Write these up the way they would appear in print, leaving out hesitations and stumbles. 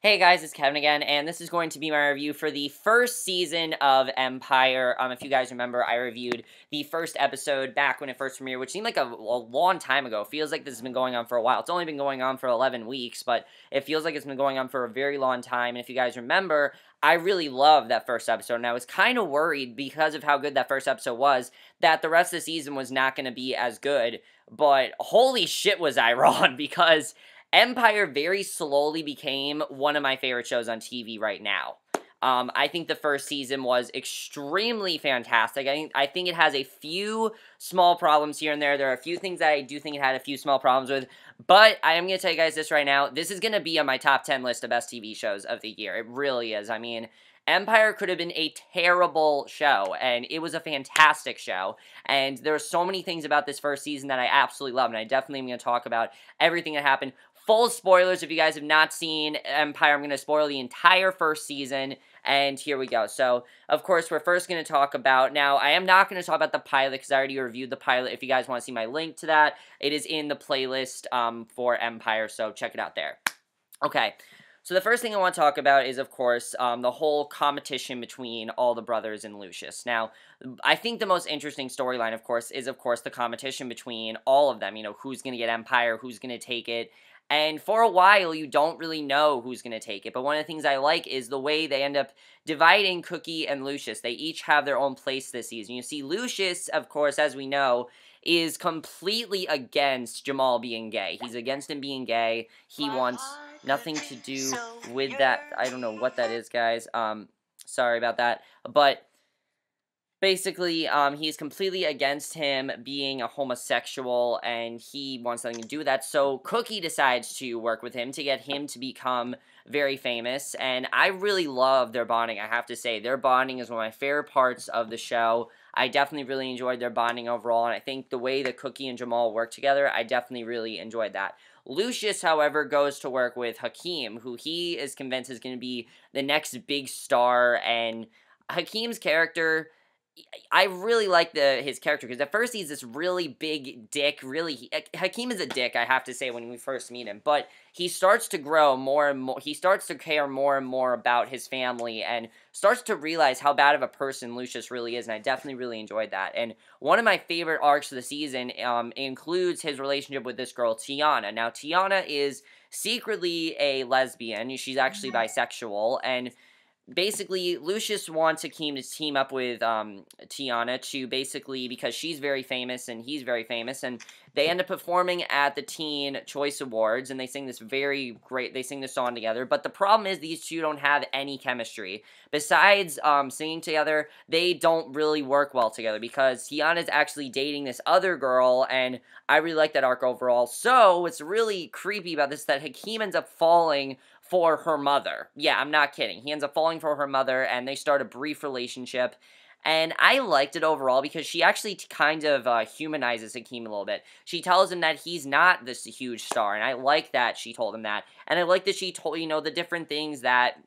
Hey guys, it's Kevin again, and this is going to be my review for the first season of Empire. If you guys remember, I reviewed the first episode back when it first premiered, which seemed like a long time ago. It feels like this has been going on for a while. It's only been going on for 11 weeks, but it feels like it's been going on for a very long time, and if you guys remember, I really loved that first episode, and I was kind of worried because of how good that first episode was, that the rest of the season was not going to be as good, but holy shit was I wrong, because Empire very slowly became one of my favorite shows on TV right now. I think the first season was extremely fantastic. I think it has a few small problems here and there. There are a few things that I do think it had a few small problems with, but I am going to tell you guys this right now. This is going to be on my top 10 list of best TV shows of the year. It really is. I mean, Empire could have been a terrible show, and it was a fantastic show, and there are so many things about this first season that I absolutely love, and I definitely am going to talk about everything that happened. Full spoilers, if you guys have not seen Empire, I'm going to spoil the entire first season, and here we go. So, of course, we're first going to talk about, now, I am not going to talk about the pilot, because I already reviewed the pilot. If you guys want to see my link to that, it is in the playlist for Empire, so check it out there. Okay. So the first thing I want to talk about is, of course, the whole competition between all the brothers and Lucious. Now, I think the most interesting storyline, of course, is, the competition between all of them. You know, who's going to get Empire, who's going to take it. And for a while, you don't really know who's going to take it. But one of the things I like is the way they end up dividing Cookie and Lucious. They each have their own place this season. You see, Lucious, of course, as we know, is completely against Jamal being gay. He's against him being gay. He wants nothing to do with that. I don't know what that is, guys. Sorry about that. But basically, he's completely against him being a homosexual, and he wants nothing to do with that. So Cookie decides to work with him to get him to become very famous, and I really love their bonding, I have to say. Their bonding is one of my favorite parts of the show. I definitely really enjoyed their bonding overall, and I think the way that Cookie and Jamal work together, I definitely really enjoyed that. Lucious, however, goes to work with Hakeem, who he is convinced is going to be the next big star, and Hakeem's character, I really like his character, because at first he's this really big dick, Hakeem is a dick, I have to say, when we first meet him, but he starts to grow more and more, he starts to care more and more about his family, and starts to realize how bad of a person Lucious really is, and I definitely really enjoyed that. And one of my favorite arcs of the season includes his relationship with this girl, Tiana. Now, Tiana is secretly a lesbian, she's actually bisexual, and basically, Lucious wants Hakeem to team up with Tiana to basically, because she's very famous and he's very famous, and they end up performing at the Teen Choice Awards, and they sing this song together, but the problem is these two don't have any chemistry. Besides singing together, they don't really work well together, because Tiana's actually dating this other girl, and I really like that arc overall. So, what's really creepy about this is that Hakeem ends up falling for her mother. Yeah, I'm not kidding. He ends up falling for her mother, and they start a brief relationship. And I liked it overall because she actually kind of humanizes Hakeem a little bit. She tells him that he's not this huge star, and I like that she told him that. And I like that she told, the different things that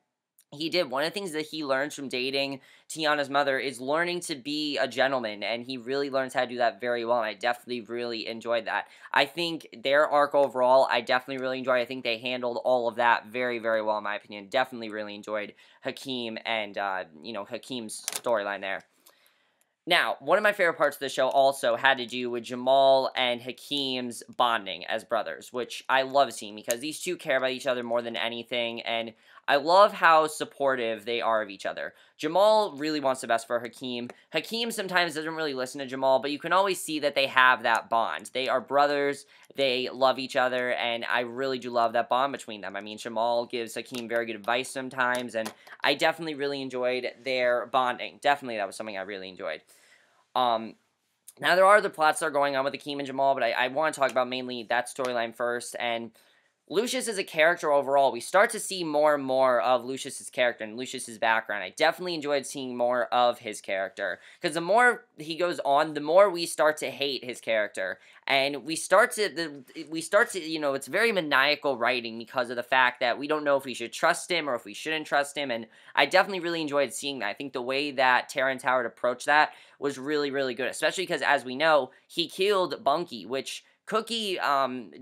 he did. One of the things that he learns from dating Tiana's mother is learning to be a gentleman, and he really learns how to do that very well, and I definitely really enjoyed that. I think their arc overall, I definitely really enjoyed. I think they handled all of that very, very well, in my opinion. Definitely really enjoyed Hakeem and, Hakeem's storyline there. Now, one of my favorite parts of the show also had to do with Jamal and Hakeem's bonding as brothers, which I love seeing, because these two care about each other more than anything, and I love how supportive they are of each other. Jamal really wants the best for Hakeem. Hakeem sometimes doesn't really listen to Jamal, but you can always see that they have that bond. They are brothers, they love each other, and I really do love that bond between them. I mean, Jamal gives Hakeem very good advice sometimes, and I definitely really enjoyed their bonding. Definitely, that was something I really enjoyed. Now, there are other plots that are going on with Hakeem and Jamal, but I want to talk about mainly that storyline first, and Lucious is a character overall. We start to see more and more of Lucious's character and Lucious's background. I definitely enjoyed seeing more of his character, because the more he goes on, the more we start to hate his character, and we start to, it's very maniacal writing because of the fact that we don't know if we should trust him or if we shouldn't trust him, and I definitely really enjoyed seeing that. I think the way that Terrence Howard approached that was really, really good, especially because, as we know, he killed Bunky, which Cookie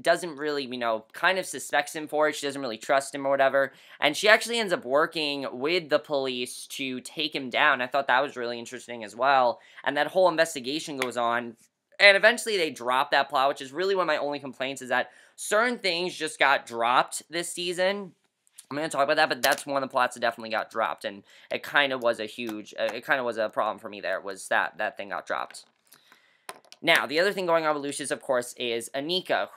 doesn't really, kind of suspects him for it. She doesn't really trust him or whatever. And she actually ends up working with the police to take him down. I thought that was really interesting as well. And that whole investigation goes on. And eventually they drop that plot, which is really one of my only complaints, is that certain things just got dropped this season. I'm going to talk about that, but that's one of the plots that definitely got dropped. And it kind of was a problem for me there, was that thing got dropped. Now, the other thing going on with Lucious, of course, is Anika,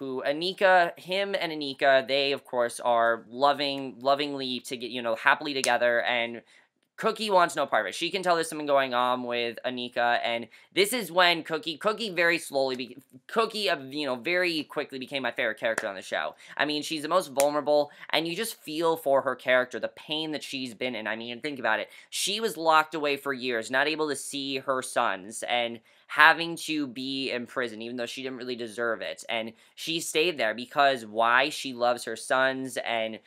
him and Anika, they, of course, are lovingly to get, happily together, and Cookie wants no part of it. She can tell there's something going on with Anika, and this is when Cookie very slowly, very quickly became my favorite character on the show. I mean, she's the most vulnerable, and you just feel for her character, the pain that she's been in. I mean, think about it. She was locked away for years, not able to see her sons, and having to be in prison, even though she didn't really deserve it. And she stayed there because why? She loves her sons, and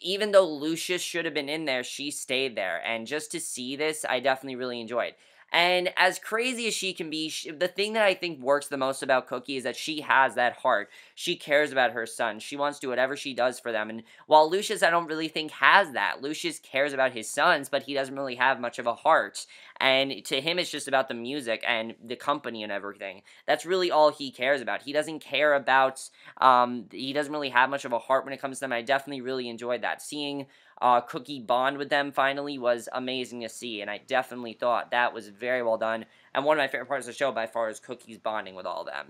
even though Lucious should have been in there, she stayed there. And just to see this, I definitely really enjoyed. And as crazy as she can be, the thing that I think works the most about Cookie is that she has that heart. She cares about her son. She wants to do whatever she does for them. And while Lucious, I don't really think has that. Lucious cares about his sons, but he doesn't really have much of a heart. And to him, it's just about the music and the company and everything. That's really all he cares about. He doesn't care about, he doesn't really have much of a heart when it comes to them. I definitely really enjoyed that. Seeing Cookie bond with them finally was amazing to see, and I definitely thought that was very well done, and one of my favorite parts of the show by far is Cookie's bonding with all of them.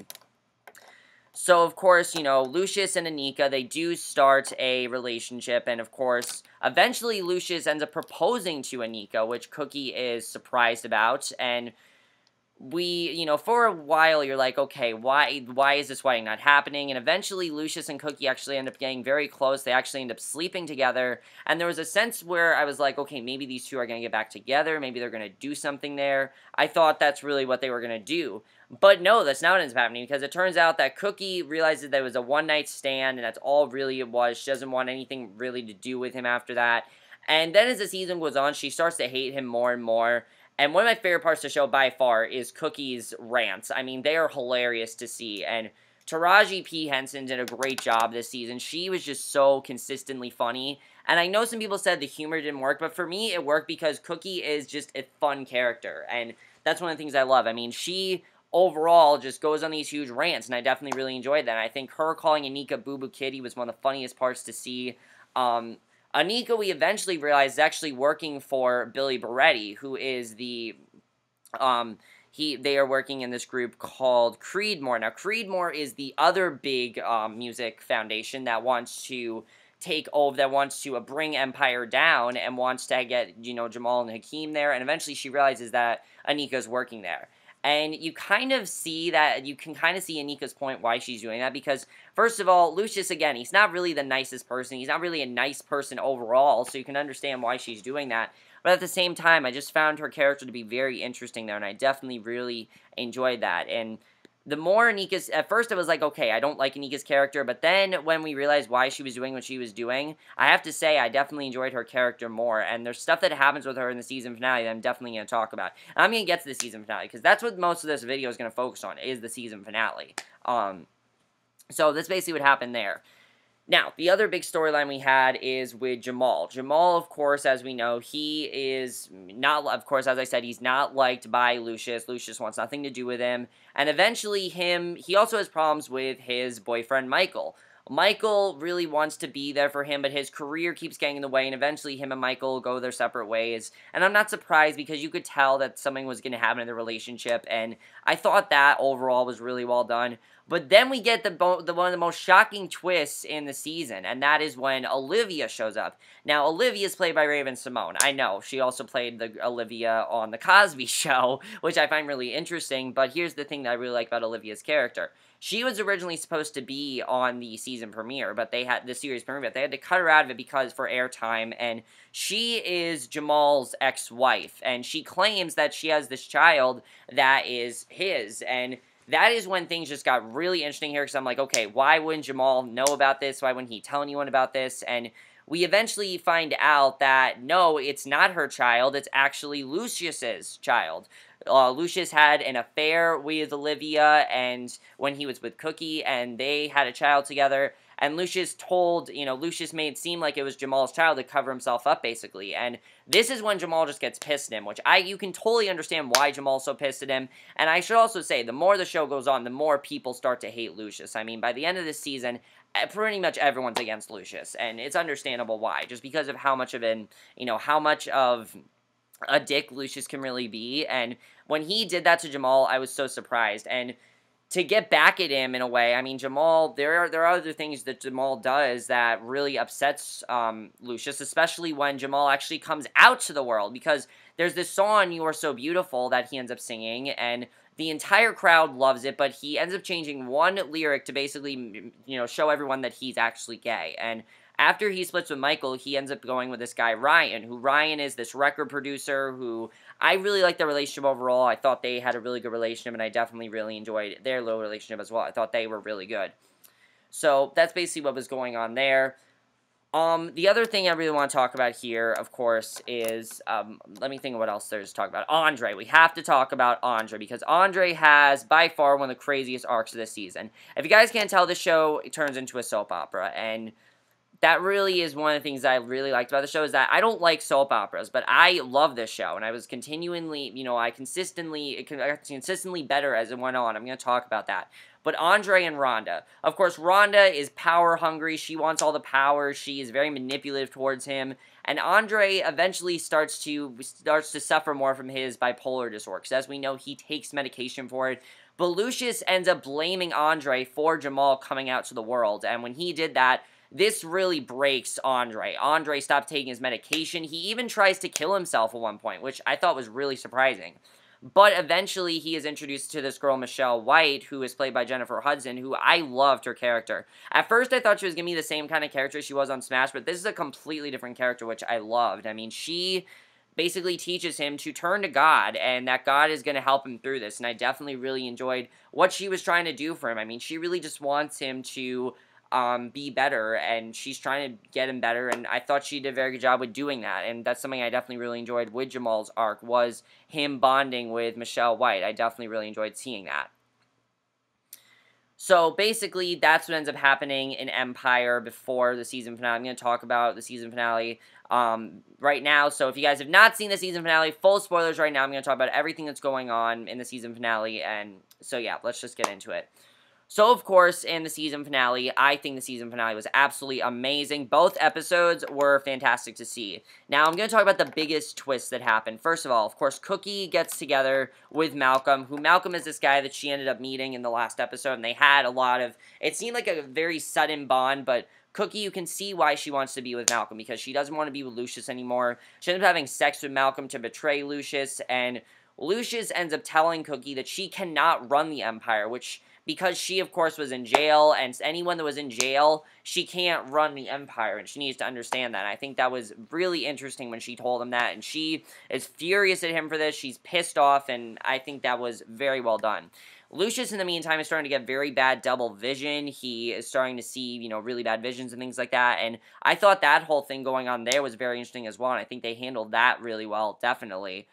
So, of course, Lucious and Anika, they do start a relationship, and of course, eventually Lucious ends up proposing to Anika, which Cookie is surprised about, and for a while, you're like, okay, why is this wedding not happening? And eventually, Lucious and Cookie actually end up getting very close. They actually end up sleeping together. And there was a sense where I was like, okay, maybe these two are going to get back together. Maybe they're going to do something there. I thought that's really what they were going to do. But no, that's not what ends up happening, because it turns out that Cookie realizes that it was a one-night stand, and that's all really it was. She doesn't want anything really to do with him after that. And then as the season goes on, she starts to hate him more and more. And one of my favorite parts of the show by far is Cookie's rants. I mean, they are hilarious to see. And Taraji P. Henson did a great job this season. She was just so consistently funny. And I know some people said the humor didn't work, but for me, it worked because Cookie is just a fun character. And that's one of the things I love. I mean, she overall just goes on these huge rants, and I definitely really enjoyed that. And I think her calling Anika Boo Boo Kitty was one of the funniest parts to see. Anika, we eventually realized, is actually working for Billy Barretti, who is the, they are working in this group called Creedmoor. Now, Creedmoor is the other big, music foundation that wants to take over, that wants to bring Empire down, and wants to get, Jamal and Hakeem there, and eventually she realizes that Anika's working there. And you kind of see that, you can kind of see Anika's point why she's doing that, because, first of all, Lucious, again, he's not really the nicest person. He's not really a nice person overall, so you can understand why she's doing that. But at the same time, I just found her character to be very interesting there, and I definitely really enjoyed that. And the more Anika's, at first I was like, okay, I don't like Anika's character, but then when we realized why she was doing what she was doing, I have to say I definitely enjoyed her character more, and there's stuff that happens with her in the season finale that I'm definitely going to talk about. And I'm going to get to the season finale, because that's what most of this video is going to focus on, is the season finale. So that's basically what happened there. Now, the other big storyline we had is with Jamal. Jamal, of course, as we know, he is not, of course, as I said, he's not liked by Lucious. Lucious wants nothing to do with him. And eventually he also has problems with his boyfriend, Michael. Michael really wants to be there for him, but his career keeps getting in the way, and eventually him and Michael go their separate ways. And I'm not surprised, because you could tell that something was going to happen in the relationship, and I thought that overall was really well done. But then we get one of the most shocking twists in the season, and that is when Olivia shows up. Now, Olivia is played by Raven-Symoné. I know, she also played the Olivia on The Cosby Show, which I find really interesting, but here's the thing that I really like about Olivia's character. She was originally supposed to be on the season premiere, but they had the series premiere, but they had to cut her out of it because for airtime, and she is Jamal's ex-wife, and she claims that she has this child that is his, and that is when things just got really interesting here, because I'm like, okay, why wouldn't Jamal know about this? Why wouldn't he tell anyone about this? And we eventually find out that, no, it's not her child, it's actually Lucious's child. Lucious had an affair with Olivia, and when he was with Cookie, and they had a child together, and Lucious Lucious made it seem like it was Jamal's child to cover himself up, basically, and this is when Jamal just gets pissed at him, which you can totally understand why Jamal's so pissed at him, and I should also say, the more the show goes on, the more people start to hate Lucious. I mean, by the end of this season, pretty much everyone's against Lucious, and it's understandable why, just because of how much of a dick Lucious can really be, and when he did that to Jamal, I was so surprised, and to get back at him in a way, I mean, Jamal, there are other things that Jamal does that really upsets Lucious, especially when Jamal actually comes out to the world, because there's this song, You Are So Beautiful, that he ends up singing, and the entire crowd loves it, but he ends up changing one lyric to basically, show everyone that he's actually gay, and after he splits with Michael, he ends up going with this guy, Ryan is this record producer who I really like their relationship overall. I thought they had a really good relationship, and I definitely really enjoyed their little relationship as well. I thought they were really good. So that's basically what was going on there. The other thing I really want to talk about here, of course, is, let me think of what else there's to talk about. Andre. We have to talk about Andre, because Andre has, by far, one of the craziest arcs of this season. If you guys can't tell, this show turns into a soap opera, and that really is one of the things that I really liked about the show, is that I don't like soap operas, but I love this show, and I was continually, it got consistently better as it went on. I'm going to talk about that. But Andre and Rhonda. Of course, Rhonda is power hungry. She wants all the power. She is very manipulative towards him. And Andre eventually starts to suffer more from his bipolar disorder, because as we know, he takes medication for it. But Lucious ends up blaming Andre for Jamal coming out to the world, and when he did that, this really breaks Andre. Andre stopped taking his medication. He even tries to kill himself at one point, which I thought was really surprising. But eventually, he is introduced to this girl, Michele White, who is played by Jennifer Hudson, who I loved her character. At first, I thought she was going to be the same kind of character she was on Smash, but this is a completely different character, which I loved. I mean, she basically teaches him to turn to God, and that God is going to help him through this, and I definitely really enjoyed what she was trying to do for him. I mean, she really just wants him to be better, and she's trying to get him better, and I thought she did a very good job with doing that, and that's something I definitely really enjoyed with Jamal's arc, was him bonding with Michele White. I definitely really enjoyed seeing that. So, basically, that's what ends up happening in Empire before the season finale. I'm going to talk about the season finale right now, so if you guys have not seen the season finale, full spoilers right now, I'm going to talk about everything that's going on in the season finale, and so yeah, let's just get into it. So, of course, in the season finale, I think the season finale was absolutely amazing. Both episodes were fantastic to see. Now, I'm going to talk about the biggest twist that happened. First of all, of course, Cookie gets together with Malcolm, who Malcolm is this guy that she ended up meeting in the last episode, and they had a lot of, it seemed like a very sudden bond, but Cookie, you can see why she wants to be with Malcolm, because she doesn't want to be with Lucious anymore. She ends up having sex with Malcolm to betray Lucious, and Lucious ends up telling Cookie that she cannot run the Empire, which, because she, of course, was in jail, and anyone that was in jail, she can't run the Empire, and she needs to understand that. And I think that was really interesting when she told him that, and she is furious at him for this. She's pissed off, and I think that was very well done. Lucious, in the meantime, is starting to get very bad double vision. He is starting to see, really bad visions and things like that, and I thought that whole thing going on there was very interesting as well, and I think they handled that really well, definitely.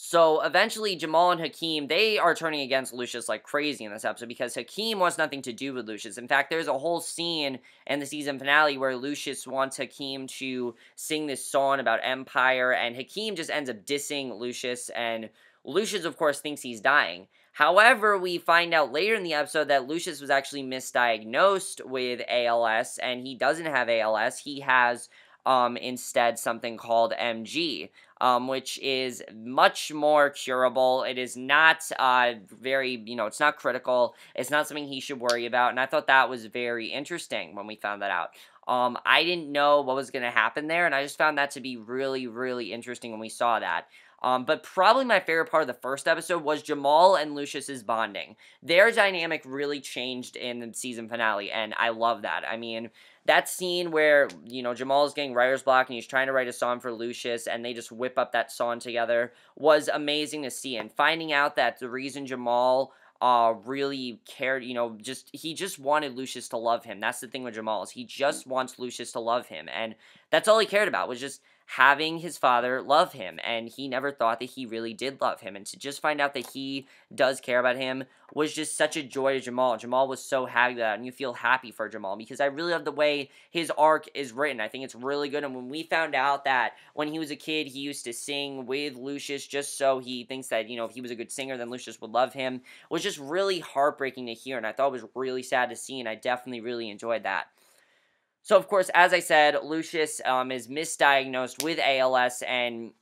So, eventually, Jamal and Hakeem, they are turning against Lucious like crazy in this episode, because Hakeem wants nothing to do with Lucious. In fact, there's a whole scene in the season finale where Lucious wants Hakeem to sing this song about Empire, and Hakeem just ends up dissing Lucious, and Lucious, of course, thinks he's dying. However, we find out later in the episode that Lucious was actually misdiagnosed with ALS, and he doesn't have ALS. He has instead something called MG, which is much more curable. It is not it's not critical. It's not something he should worry about, and I thought that was very interesting when we found that out. I didn't know what was going to happen there, and I just found that to be really, really interesting when we saw that. But probably my favorite part of the first episode was Jamal and Lucious's bonding. Their dynamic really changed in the season finale, and I love that. I mean, that scene where, Jamal is getting writer's block and he's trying to write a song for Lucious, and they just whip up that song together, was amazing to see. And finding out that the reason Jamal really cared, he just wanted Lucious to love him. That's the thing with Jamal, is he just wants Lucious to love him, and that's all he cared about, was just having his father love him, and he never thought that he really did love him, and to just find out that he does care about him was just such a joy to Jamal. Jamal was so happy with that, and you feel happy for Jamal, because I really love the way his arc is written. I think it's really good, and when we found out that when he was a kid, he used to sing with Lucious just so he thinks that, if he was a good singer, then Lucious would love him, was just really heartbreaking to hear, and I thought it was really sad to see, and I definitely really enjoyed that. So, of course, as I said, Lucious is misdiagnosed with ALS, and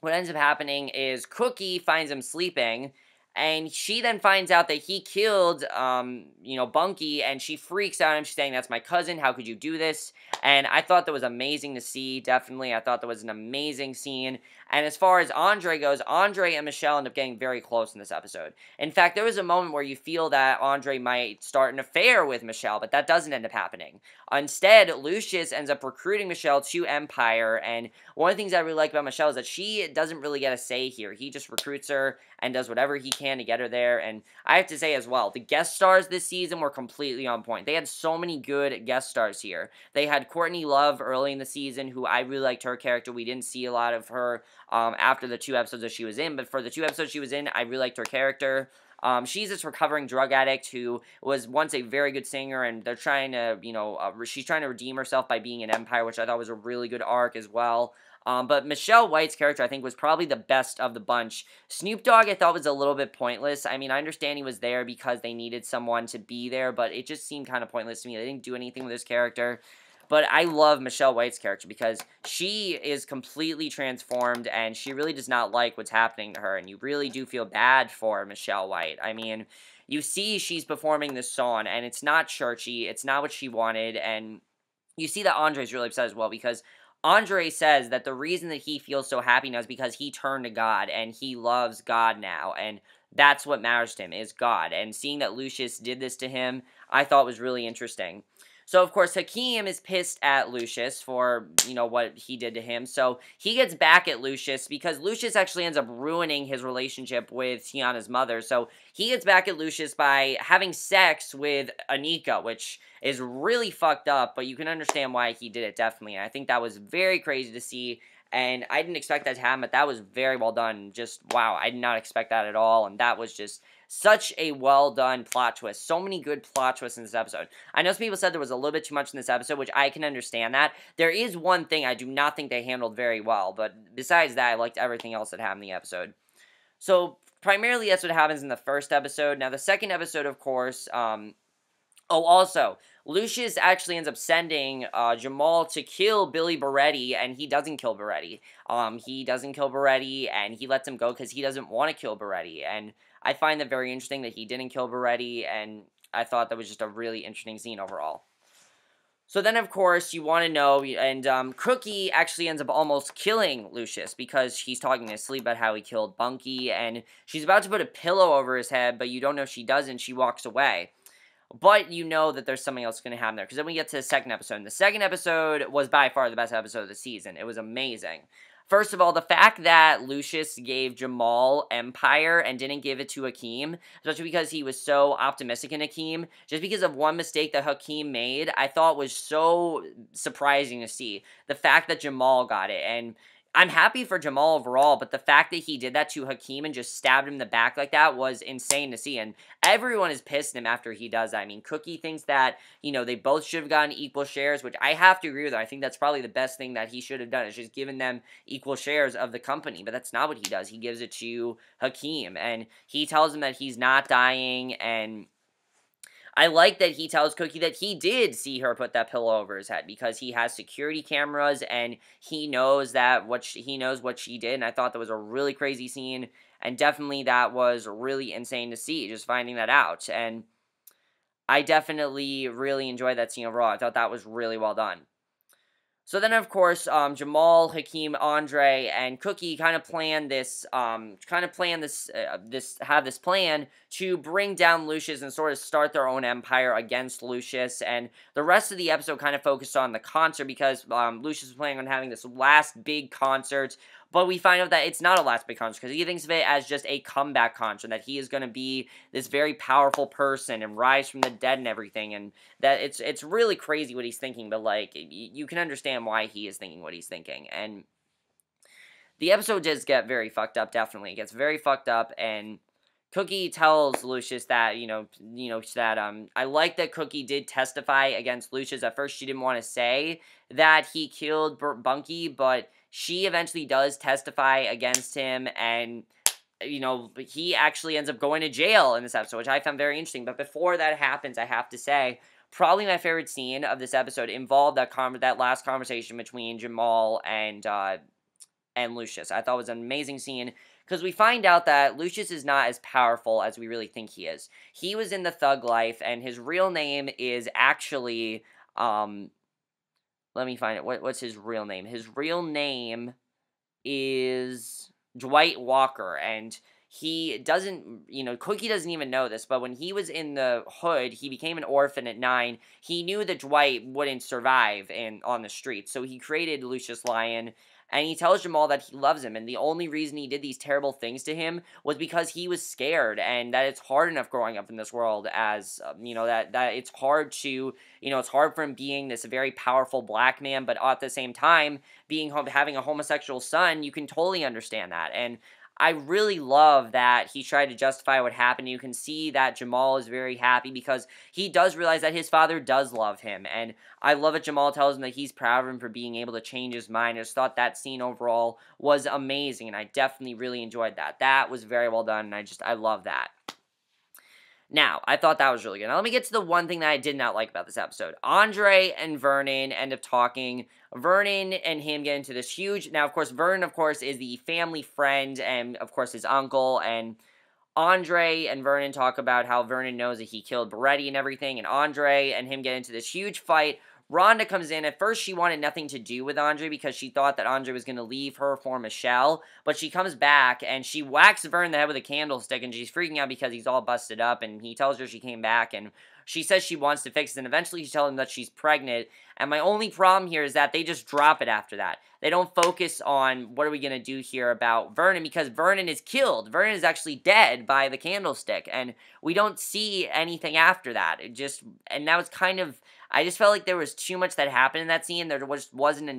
what ends up happening is Cookie finds him sleeping, and she then finds out that he killed, Bunky, and she freaks out, and she's saying, "That's my cousin, how could you do this?" And I thought that was amazing to see, definitely. I thought that was an amazing scene. And as far as Andre goes, Andre and Michele end up getting very close in this episode. In fact, there was a moment where you feel that Andre might start an affair with Michele, but that doesn't end up happening. Instead, Lucious ends up recruiting Michele to Empire, and one of the things I really like about Michele is that she doesn't really get a say here. He just recruits her and does whatever he can to get her there, and I have to say as well, the guest stars this season were completely on point. They had so many good guest stars here. They had Courtney Love early in the season, who I really liked her character. We didn't see a lot of her after the 2 episodes that she was in, but for the 2 episodes she was in, I really liked her character. She's this recovering drug addict who was once a very good singer, and they're trying to, she's trying to redeem herself by being an Empire, which I thought was a really good arc as well. But Michelle White's character, I think, was probably the best of the bunch. Snoop Dogg, I thought, was a little bit pointless. I mean, I understand he was there because they needed someone to be there, but it just seemed kind of pointless to me. They didn't do anything with his character. But I love Michelle White's character because she is completely transformed, and she really does not like what's happening to her, and you really do feel bad for Michelle White. I mean, you see she's performing this song, and it's not churchy, it's not what she wanted, and you see that Andre's really upset as well, because Andre says that the reason that he feels so happy now is because he turned to God, and he loves God now, and that's what matters to him, is God. And seeing that Lucious did this to him, I thought was really interesting. So, of course, Hakeem is pissed at Lucious for, what he did to him. So, he gets back at Lucious because Lucious actually ends up ruining his relationship with Tiana's mother. So, he gets back at Lucious by having sex with Anika, which is really fucked up, but you can understand why he did it, definitely. And I think that was very crazy to see, and I didn't expect that to happen, but that was very well done. Just, wow, I did not expect that at all, and that was just such a well-done plot twist. So many good plot twists in this episode. I know some people said there was a little bit too much in this episode, which I can understand that. There is one thing I do not think they handled very well, but besides that, I liked everything else that happened in the episode. So, primarily, that's what happens in the first episode. Now, the second episode, of course, also, Lucius actually ends up sending Jamal to kill Billy Barretti, and he doesn't kill Barretti. He doesn't kill Barretti, and he lets him go because he doesn't want to kill Barretti, and I find that very interesting that he didn't kill Barretti, and I thought that was just a really interesting scene overall. So then, of course, you want to know, and Cookie actually ends up almost killing Lucius because he's talking in his sleep about how he killed Bunky, and she's about to put a pillow over his head, but you don't know if she doesn't. She walks away. But you know that there's something else going to happen there, because then we get to the second episode, and the second episode was by far the best episode of the season. It was amazing. First of all, the fact that Lucius gave Jamal Empire and didn't give it to Hakeem, especially because he was so optimistic in Hakeem, just because of one mistake that Hakeem made, I thought was so surprising to see. The fact that Jamal got it, and I'm happy for Jamal overall, but the fact that he did that to Hakeem and just stabbed him in the back like that was insane to see, and everyone is pissed at him after he does that. I mean, Cookie thinks that, they both should have gotten equal shares, which I have to agree with her. I think that's probably the best thing that he should have done, is just given them equal shares of the company, but that's not what he does. He gives it to Hakeem, and he tells him that he's not dying, and I like that he tells Cookie that he did see her put that pillow over his head because he has security cameras and he knows what she did, and I thought that was a really crazy scene, and definitely that was really insane to see, just finding that out, and I definitely really enjoyed that scene overall. I thought that was really well done. So then, of course, Jamal, Hakeem, Andre, and Cookie have this plan to bring down Lucious and sort of start their own empire against Lucious. And the rest of the episode kind of focused on the concert because Lucious was planning on having this last big concert. But we find out that it's not a last big concert because he thinks of it as just a comeback concert, that he is going to be this very powerful person and rise from the dead and everything. And that it's really crazy what he's thinking, but like you can understand why he is thinking what he's thinking. And the episode does get very fucked up. Definitely, it gets very fucked up. And Cookie tells Lucious that I like that Cookie did testify against Lucious. At first, she didn't want to say that he killed Bunky, but she eventually does testify against him, and he actually ends up going to jail in this episode, which I found very interesting. But before that happens, I have to say, probably my favorite scene of this episode involved that last conversation between Jamal and Lucious. I thought it was an amazing scene because we find out that Lucious is not as powerful as we really think he is. He was in the thug life, and his real name is actually let me find it. What's his real name? His real name is Dwight Walker, and he doesn't, Cookie doesn't even know this, but when he was in the hood, he became an orphan at 9. He knew that Dwight wouldn't survive on the streets, so he created Lucious Lyon, and he tells Jamal that he loves him, and the only reason he did these terrible things to him was because he was scared, and that it's hard enough growing up in this world as, that it's hard to, it's hard for him being this very powerful black man, but at the same time, having a homosexual son, you can totally understand that. And I really love that he tried to justify what happened. You can see that Jamal is very happy because he does realize that his father does love him. And I love it. Jamal tells him that he's proud of him for being able to change his mind. I just thought that scene overall was amazing, and I definitely really enjoyed that. That was very well done, and I love that. Now, I thought that was really good. Now, let me get to the one thing that I did not like about this episode. Andre and Vernon end up talking. Vernon and him get into this huge... Now, of course, Vernon, of course, is the family friend and, of course, his uncle. And Andre and Vernon talk about how Vernon knows that he killed Beretti and everything. And Andre and him get into this huge fight. Rhonda comes in. At first, she wanted nothing to do with Andre because she thought that Andre was going to leave her for Michele. But she comes back, and she whacks Vernon in the head with a candlestick, and she's freaking out because he's all busted up, and he tells her she came back, and she says she wants to fix it, and eventually she tells him that she's pregnant. And my only problem here is that they just drop it after that. They don't focus on what are we going to do here about Vernon, because Vernon is killed. Vernon is actually dead by the candlestick, and we don't see anything after that. And that was kind of... I just felt like there was too much that happened in that scene. There wasn't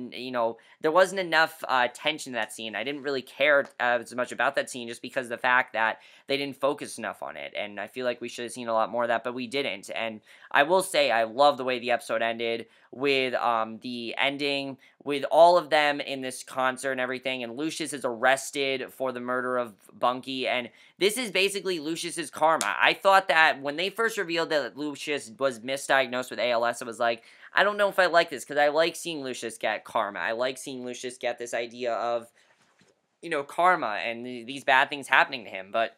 enough tension in that scene. I didn't really care as much about that scene just because of the fact that they didn't focus enough on it. And I feel like we should have seen a lot more of that, but we didn't. And I will say I love the way the episode ended with the ending with all of them in this concert and everything. And Lucious is arrested for the murder of Bunky. And this is basically Lucious's karma. I thought that when they first revealed that Lucious was misdiagnosed with ALS, I was like, I don't know if I like this, because I like seeing Lucious get karma. I like seeing Lucious get this idea of, karma and these bad things happening to him. But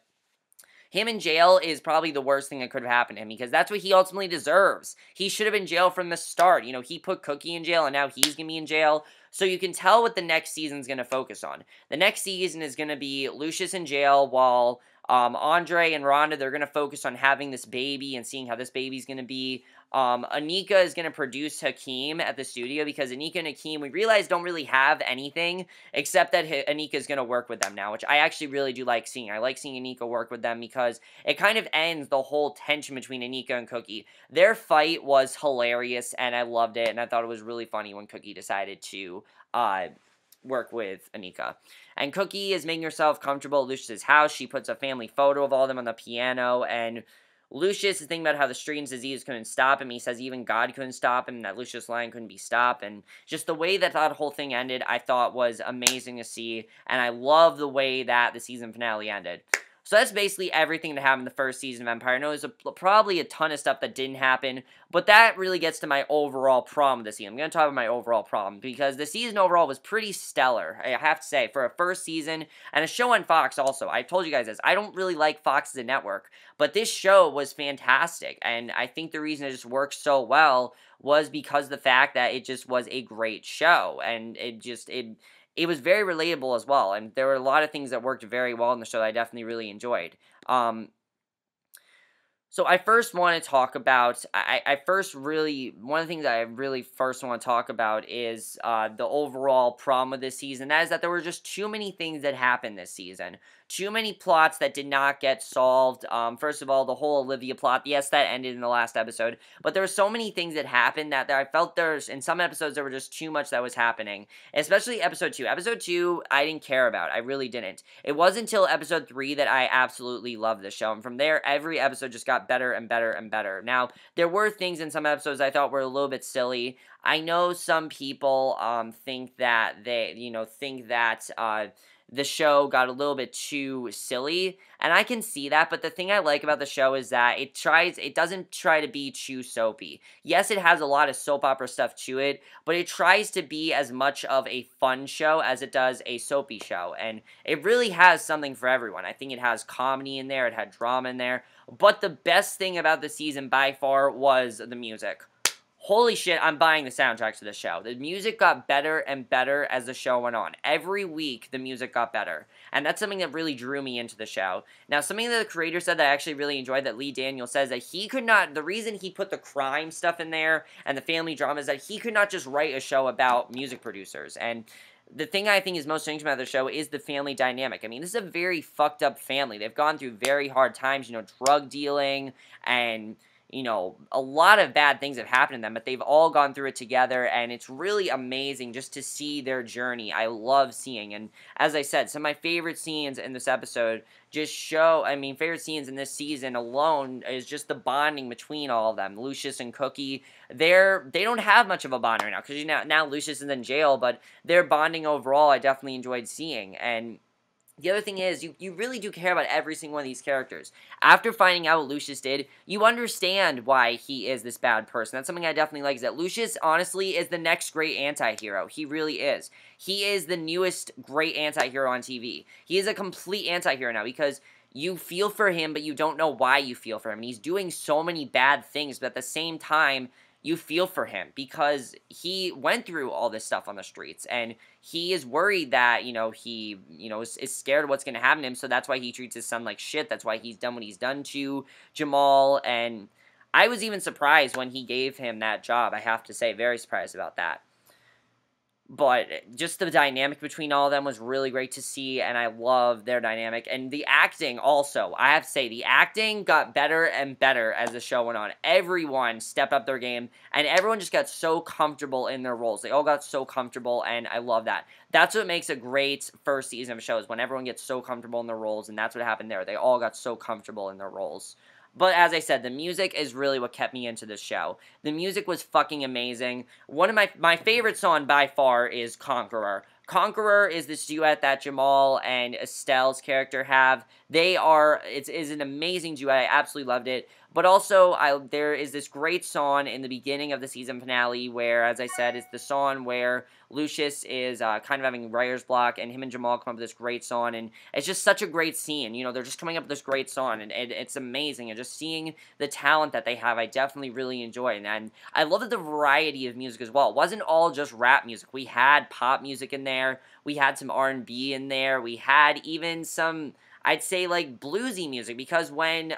him in jail is probably the worst thing that could have happened to him, because that's what he ultimately deserves. He should have been in jail from the start. He put Cookie in jail, and now he's going to be in jail. So you can tell what the next season's going to focus on. The next season is going to be Lucious in jail while Andre and Rhonda, they're going to focus on having this baby and seeing how this baby's going to be. Anika is going to produce Hakeem at the studio, because Anika and Hakeem, we realize, don't really have anything except that Anika is going to work with them now, which I actually really do like seeing. I like seeing Anika work with them because it kind of ends the whole tension between Anika and Cookie. Their fight was hilarious, and I loved it, and I thought it was really funny when Cookie decided to work with Anika. And Cookie is making herself comfortable at Lucious's house. She puts a family photo of all of them on the piano, and Lucious is thinking about how the Street's disease couldn't stop him. He says even God couldn't stop him, that Lucious Lyon couldn't be stopped. And just the way that whole thing ended, I thought was amazing to see. And I love the way that the season finale ended. So that's basically everything that happened in the first season of Empire. I know there's probably a ton of stuff that didn't happen, but that really gets to my overall problem with the season. I'm going to talk about my overall problem, because the season overall was pretty stellar, I have to say, for a first season, and a show on Fox also. I told you guys this. I don't really like Fox as a network, but this show was fantastic, and I think the reason it just worked so well was because of the fact that it just was a great show, and it was very relatable as well, and there were a lot of things that worked very well in the show that I definitely really enjoyed. So I first want to talk about, one of the things I really first want to talk about is the overall problem with this season. That is that there were just too many things that happened this season. Too many plots that did not get solved. First of all, the whole Olivia plot, yes, that ended in the last episode, but there were so many things that happened that I felt in some episodes, there were just too much that was happening, especially episode 2. Episode 2, I didn't care about. I really didn't. It wasn't until episode 3 that I absolutely loved the show, and from there, every episode just got better and better and better. Now, there were things in some episodes I thought were a little bit silly. I know some people think that the show got a little bit too silly, and I can see that, but the thing I like about the show is that it doesn't try to be too soapy. Yes, it has a lot of soap opera stuff to it, but it tries to be as much of a fun show as it does a soapy show, and it really has something for everyone. I think it has comedy in there, it had drama in there, but the best thing about the season by far was the music. Holy shit, I'm buying the soundtrack to the show. The music got better and better as the show went on. Every week, the music got better. And that's something that really drew me into the show. Now, something that the creator said that I actually really enjoyed, that Lee Daniel says, that he could not, the reason he put the crime stuff in there and the family drama is that he could not just write a show about music producers. And the thing I think is most interesting about the show is the family dynamic. I mean, this is a very fucked up family. They've gone through very hard times, drug dealing and a lot of bad things have happened to them, but they've all gone through it together, and it's really amazing just to see their journey. I love seeing, and as I said, some of my favorite scenes in this episode favorite scenes in this season alone is just the bonding between all of them. Lucious and Cookie, they don't have much of a bond right now, because now Lucious is in jail, but their bonding overall I definitely enjoyed seeing, and the other thing is, you really do care about every single one of these characters. After finding out what Lucious did, you understand why he is this bad person. That's something I definitely like, is that Lucious, honestly, is the next great anti-hero. He really is. He is the newest great anti-hero on TV. He is a complete anti-hero now, because you feel for him, but you don't know why you feel for him. And he's doing so many bad things, but at the same time, you feel for him because he went through all this stuff on the streets, and he is worried that, he, is scared of what's going to happen to him, so that's why he treats his son like shit. That's why he's done what he's done to Jamal, and I was even surprised when he gave him that job, I have to say, very surprised about that. But just the dynamic between all of them was really great to see, and I love their dynamic. And the acting also, I have to say, the acting got better and better as the show went on. Everyone stepped up their game, and everyone just got so comfortable in their roles. They all got so comfortable, and I love that. That's what makes a great first season of a show, is when everyone gets so comfortable in their roles, and that's what happened there. They all got so comfortable in their roles. But as I said, the music is really what kept me into this show. The music was fucking amazing. One of my favorite song by far is Conqueror. Conqueror is this duet that Jamal and Estelle's character have. It's an amazing duet. I absolutely loved it. But also, there is this great song in the beginning of the season finale where, as I said, it's the song where Lucious is kind of having writer's block, and him and Jamal come up with this great song, and it's just such a great scene. They're just coming up with this great song, and it's amazing. And just seeing the talent that they have, I definitely really enjoy. And I love the variety of music as well. It wasn't all just rap music. We had pop music in there. We had some R&B in there. We had even some, I'd say, like, bluesy music, because when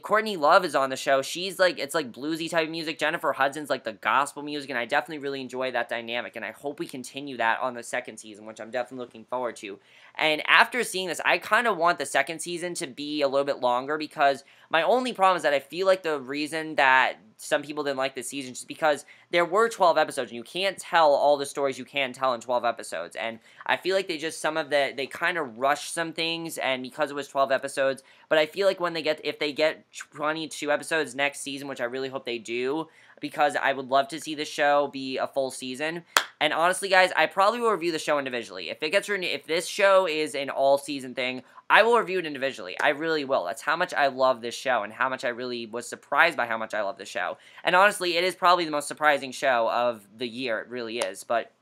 Courtney Love is on the show, it's like bluesy type of music. Jennifer Hudson's like the gospel music, and I definitely really enjoy that dynamic, and I hope we continue that on the second season, which I'm definitely looking forward to. And after seeing this, I kind of want the second season to be a little bit longer, because my only problem is that I feel like the reason that some people didn't like this season is just because there were 12 episodes, and you can't tell all the stories you can tell in 12 episodes, and I feel like they kind of rushed some things, and because it was 12 episodes, but I feel like if they get 22 episodes next season, which I really hope they do, because I would love to see the show be a full season. And honestly, guys, I probably will review the show individually. If this show is an all-season thing, I will review it individually. I really will. That's how much I love this show and how much I really was surprised by how much I love the show. And honestly, it is probably the most surprising show of the year. It really is. But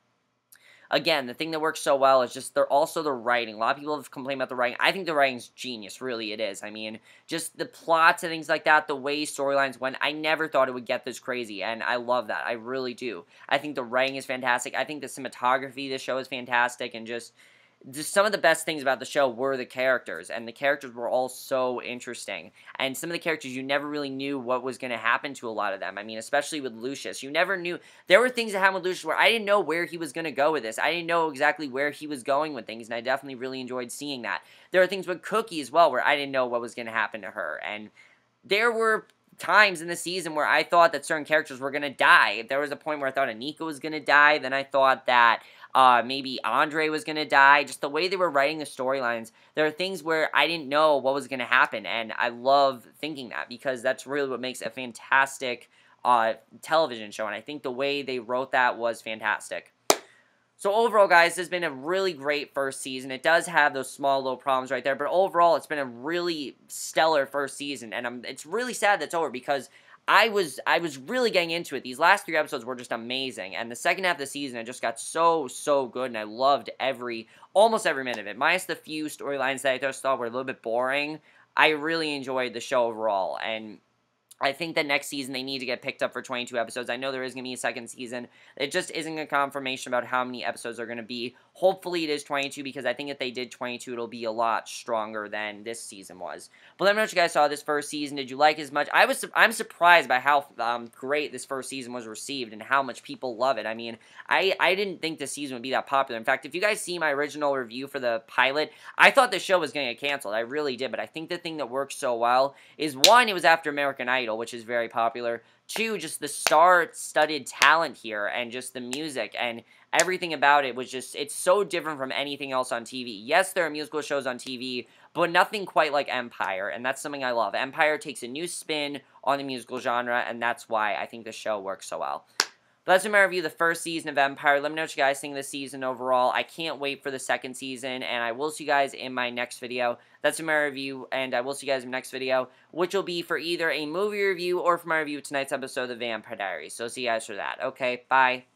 again, the thing that works so well is just also the writing. A lot of people have complained about the writing. I think the writing's genius, really it is. I mean, just the plots and things like that, the way storylines went, I never thought it would get this crazy, and I love that. I really do. I think the writing is fantastic. I think the cinematography of this show is fantastic, and just some of the best things about the show were the characters, and the characters were all so interesting. And some of the characters, you never really knew what was going to happen to a lot of them. I mean, especially with Lucious. You never knew. There were things that happened with Lucious where I didn't know where he was going to go with this. I didn't know exactly where he was going with things, and I definitely really enjoyed seeing that. There are things with Cookie as well where I didn't know what was going to happen to her. And there were times in the season where I thought that certain characters were going to die. There was a point where I thought Anika was going to die. Then I thought that maybe Andre was going to die. Just the way they were writing the storylines, there are things where I didn't know what was going to happen, and I love thinking that because that's really what makes a fantastic television show, and I think the way they wrote that was fantastic. So overall, guys, this has been a really great first season. It does have those small little problems right there, but overall, it's been a really stellar first season, and it's really sad that's over because I was really getting into it. These last 3 episodes were just amazing, and the second half of the season, it just got so good, and I loved almost every minute of it, minus the few storylines that I just thought were a little bit boring. I really enjoyed the show overall, and I think that next season they need to get picked up for 22 episodes. I know there is going to be a second season. It just isn't a confirmation about how many episodes are going to be. Hopefully it is 22 because I think if they did 22, it'll be a lot stronger than this season was. But let me know what you guys saw this first season. Did you like it as much? I'm surprised by how great this first season was received and how much people love it. I mean, I didn't think this season would be that popular. In fact, if you guys see my original review for the pilot, I thought the show was going to get canceled. I really did. But I think the thing that works so well is, one, it was after American Idol, which is very popular. 2, just the star-studded talent here and just the music and everything about it was just, it's so different from anything else on TV. Yes, there are musical shows on TV, but nothing quite like Empire, and that's something I love. Empire takes a new spin on the musical genre, and that's why I think the show works so well. But that's my review of the first season of Empire. Let me know what you guys think of the season overall. I can't wait for the second season, and I will see you guys in my next video. That's my review, and I will see you guys in the next video, which will be for either a movie review or for my review of tonight's episode of The Vampire Diaries. So see you guys for that. Okay, bye.